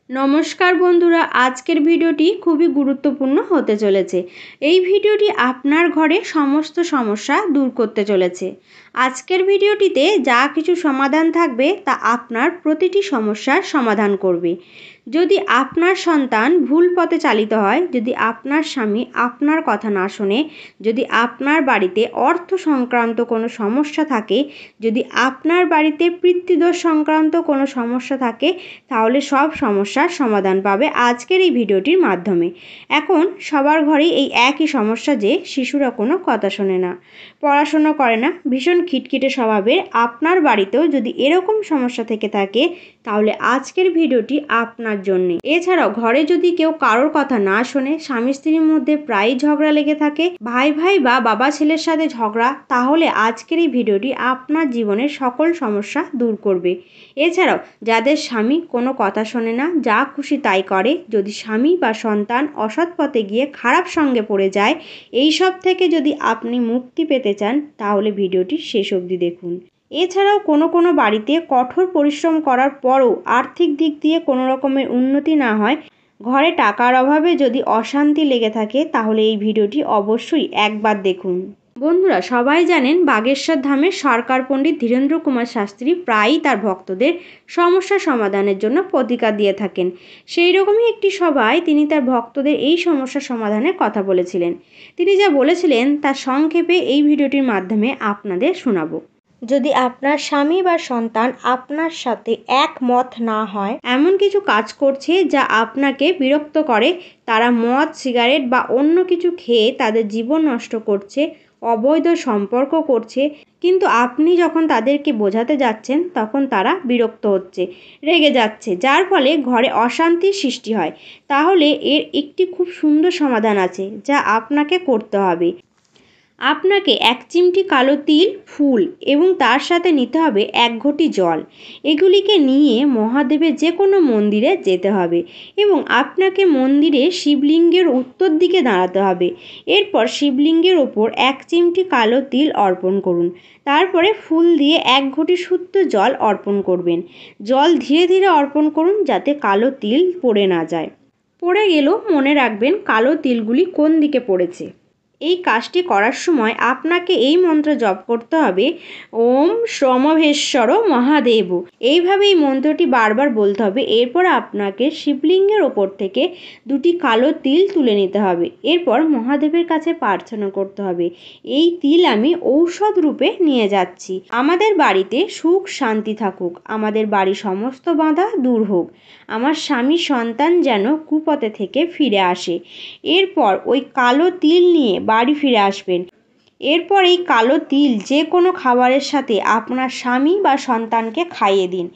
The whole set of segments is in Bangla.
নমস্কার বন্ধুরা, আজকের ভিডিওটি খুবই গুরুত্বপূর্ণ হতে চলেছে। এই ভিডিওটি আপনার ঘরে সমস্ত সমস্যা দূর করতে চলেছে। আজকের ভিডিওটিতে যা কিছু সমাধান থাকবে তা আপনার প্রতিটি সমস্যার সমাধান করবে। যদি আপনার সন্তান ভুল পথে চালিত হয়, যদি আপনার স্বামী আপনার কথা না শোনে, যদি আপনার বাড়িতে অর্থ সংক্রান্ত কোনো সমস্যা থাকে, যদি আপনার বাড়িতে পিতৃদোষ সংক্রান্ত কোনো সমস্যা থাকে, তাহলে সব সমস্যার সমাধান পাবে আজকের এই ভিডিওটির মাধ্যমে। এখন সবার ঘরেই এই একই সমস্যা যে শিশুরা কোনো কথা শোনে না, পড়াশোনা করে না, ভীষণ খিটখিটে স্বভাবের। আপনার বাড়িতেও যদি এরকম সমস্যা থেকে থাকে তাহলে আজকের ভিডিওটি আপনার জন্যে। এছাড়াও ঘরে যদি কেউ কারোর কথা না শোনে, স্বামী স্ত্রীর মধ্যে প্রায়ই ঝগড়া লেগে থাকে, ভাই ভাই বা বাবা ছেলের সাথে ঝগড়া, তাহলে আজকের এই ভিডিওটি আপনার জীবনের সকল সমস্যা দূর করবে। এছাড়াও যাদের স্বামী কোনো কথা শোনে না, যা খুশি তাই করে, যদি স্বামী বা সন্তান অসৎ পথে গিয়ে খারাপ সঙ্গে পড়ে যায়, এই সব থেকে যদি আপনি মুক্তি পেতে চান তাহলে ভিডিওটি শেষ অবধি দেখুন। এছাড়াও কোনো বাড়িতে কঠোর পরিশ্রম করার পরও আর্থিক দিক দিয়ে কোনো রকমের উন্নতি না হয়, ঘরে টাকার অভাবে যদি অশান্তি লেগে থাকে, তাহলে এই ভিডিওটি অবশ্যই একবার দেখুন। বন্ধুরা, সবাই জানেন বাগেশ্বর ধামের সরকার পণ্ডিত ধীরেন্দ্র কুমার শাস্ত্রী প্রায়ই তার ভক্তদের সমস্যা সমাধানের জন্য প্রতিকার দিয়ে থাকেন। সেই রকমই একটি সভায় তিনি তার ভক্তদের এই সমস্যা সমাধানের কথা বলেছিলেন। তিনি যা বলেছিলেন তা সংক্ষেপে এই ভিডিওটির মাধ্যমে আপনাদের শোনাবো। যদি আপনার স্বামী বা সন্তান আপনার সাথে একমত না হয়, এমন কিছু কাজ করছে যা আপনাকে বিরক্ত করে, তারা মদ, সিগারেট বা অন্য কিছু খেয়ে তাদের জীবন নষ্ট করছে, অবৈধ সম্পর্ক করছে, কিন্তু আপনি যখন তাদেরকে বোঝাতে যাচ্ছেন তখন তারা বিরক্ত হচ্ছে, রেগে যাচ্ছে, যার ফলে ঘরে অশান্তির সৃষ্টি হয়, তাহলে এর একটি খুব সুন্দর সমাধান আছে যা আপনাকে করতে হবে। আপনাকে 1 চিমটি কালো তিল, ফুল এবং তার সাথে নিতে হবে 1 ঘটি জল। এগুলিকে নিয়ে মহাদেবের যে কোনো মন্দিরে যেতে হবে এবং আপনাকে মন্দিরে শিবলিঙ্গের উত্তর দিকে দাঁড়াতে হবে। এরপর শিবলিঙ্গের ওপর 1 চিমটি কালো তিল অর্পণ করুন। তারপরে ফুল দিয়ে 1 ঘটি শুদ্ধ জল অর্পণ করবেন। জল ধীরে ধীরে অর্পণ করুন যাতে কালো তিল পড়ে না যায়। পড়ে গেলেও মনে রাখবেন কালো তিলগুলি কোন দিকে পড়েছে। এই কাজটি করার সময় আপনাকে এই মন্ত্র জপ করতে হবে, ওম শ্রমভেশ্বর মহাদেব। এইভাবে এই মন্ত্রটি বারবার বলতে হবে। এরপর আপনাকে শিবলিঙ্গের ওপর থেকে 2টি কালো তিল তুলে নিতে হবে। এরপর মহাদেবের কাছে প্রার্থনা করতে হবে, এই তিল আমি ঔষধ রূপে নিয়ে যাচ্ছি। আমাদের বাড়িতে সুখ শান্তি থাকুক, আমাদের বাড়ির সমস্ত বাধা দূর হোক, আমার স্বামী সন্তান যেন কুপথে থেকে ফিরে আসে। এরপর ওই কালো তিল নিয়ে বাড়ি ফিরে আসবেন। এরপর এই কালো তিল যে কোনো খাবারের সাথে আপনার স্বামী বা সন্তানকে খাইয়ে দিন।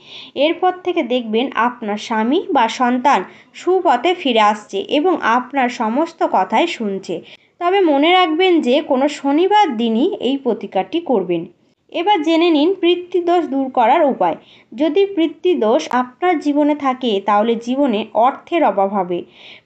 এরপর থেকে দেখবেন আপনার স্বামী বা সন্তান সুপথে ফিরে আসছে এবং আপনার সমস্ত কথাই শুনছে। তবে মনে রাখবেন যে কোনো শনিবার দিনই এই প্রতিকারটি করবেন। এবার জেনে নিন পিতৃদোষ দূর করার উপায়। যদি পিতৃদোষ আপনার জীবনে থাকে তাহলে জীবনে অর্থের অভাব হবে,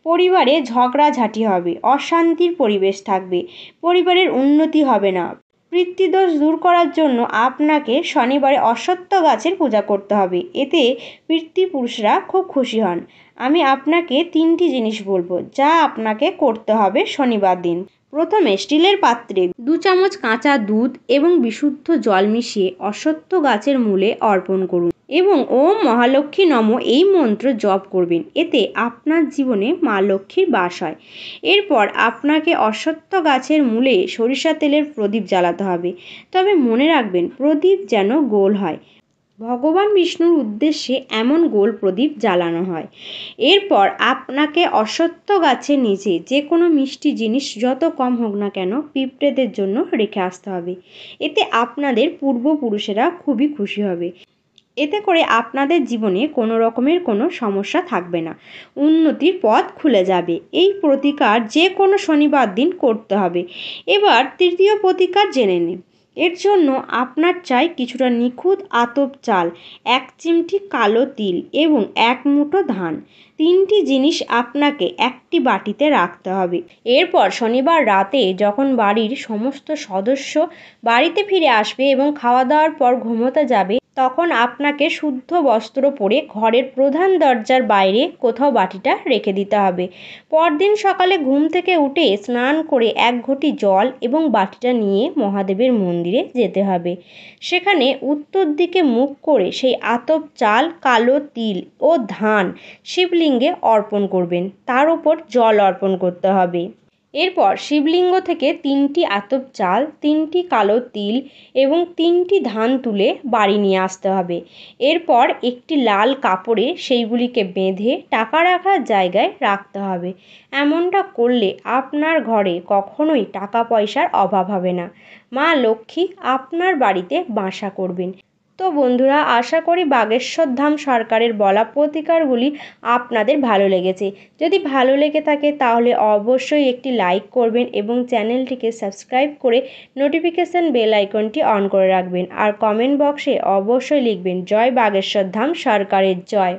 পরিবারে ঝগড়াঝাটি হবে, অশান্তির পরিবেশ থাকবে, পরিবারের উন্নতি হবে না। পিতৃদোষ দূর করার জন্য আপনাকে শনিবারে অশ্বত্থ গাছের পূজা করতে হবে, এতে পিতৃপুরুষরা খুব খুশি হন। আমি আপনাকে 3টি জিনিস বলবো যা আপনাকে করতে হবে শনিবার দিন। প্রথমে স্টিলের পাত্রে 2 চামচ কাঁচা দুধ এবং বিশুদ্ধ জল মিশিয়ে অশ্বত্থ গাছের মূলে অর্পণ করুন এবং ওম মহালক্ষ্মী নমঃ এই মন্ত্র জপ করবেন। এতে আপনার জীবনে মা লক্ষ্মীর বাস হয়। এরপর আপনাকে অশ্বত্থ গাছের মূলে সরিষা তেলের প্রদীপ জ্বালাতে হবে। তবে মনে রাখবেন প্রদীপ যেন গোল হয়, ভগবান বিষ্ণুর উদ্দেশ্যে এমন গোল প্রদীপ জ্বালানো হয়। এরপর আপনাকে অশ্বত্থ গাছের নিচে যে কোনো মিষ্টি জিনিস যত কম হোক না কেন পিঁপড়েদের জন্য রেখে আসতে হবে। এতে আপনাদের পূর্বপুরুষেরা খুবই খুশি হবে। এতে করে আপনাদের জীবনে কোনো রকমের কোনো সমস্যা থাকবে না, উন্নতির পথ খুলে যাবে। এই প্রতিকার যে কোনো শনিবার দিন করতে হবে। এবার তৃতীয় প্রতিকার জেনে নিন। এর জন্য আপনার চাই কিছুটা নিখুঁত আতপ চাল, 1 চিমটি কালো তিল এবং 1 মুঠো ধান। 3টি জিনিস আপনাকে একটি বাটিতে রাখতে হবে। এরপর শনিবার রাতে যখন বাড়ির সমস্ত সদস্য বাড়িতে ফিরে আসবে এবং খাওয়া দাওয়ার পর ঘুমোতে যাবে, তখন আপনাকে শুদ্ধ বস্ত্র পরে ঘরের প্রধান দরজার বাইরে কোথাও বাটিটা রেখে দিতে হবে। পরদিন সকালে ঘুম থেকে উঠে স্নান করে 1 ঘটি জল এবং বাটিটা নিয়ে মহাদেবের মন্দিরে যেতে হবে। সেখানে উত্তর দিকে মুখ করে সেই আতপ চাল, কালো তিল ও ধান শিবলিঙ্গে অর্পণ করবেন। তার উপর জল অর্পণ করতে হবে। এরপর শিবলিঙ্গ থেকে 3টি আতপ চাল, 3টি কালো তিল এবং 3টি ধান তুলে বাড়ি নিয়ে আসতে হবে। এরপর একটি লাল কাপড়ে সেইগুলিকে বেঁধে টাকা রাখার জায়গায় রাখতে হবে। এমনটা করলে আপনার ঘরে কখনোই টাকা পয়সার অভাব হবে না। মা লক্ষ্মী আপনার বাড়িতে বাসা করবেন। তো বন্ধুরা, আশা করি বাগেশ্বর ধাম সরকারের বলা প্রতিকারগুলি আপনাদের ভালো লেগেছে। যদি ভালো লেগে থাকে তাহলে অবশ্যই একটি লাইক করবেন এবং চ্যানেলটিকে সাবস্ক্রাইব করে নোটিফিকেশান বেল আইকনটি অন করে রাখবেন। আর কমেন্ট বক্সে অবশ্যই লিখবেন জয় বাগেশ্বর ধাম সরকারের জয়।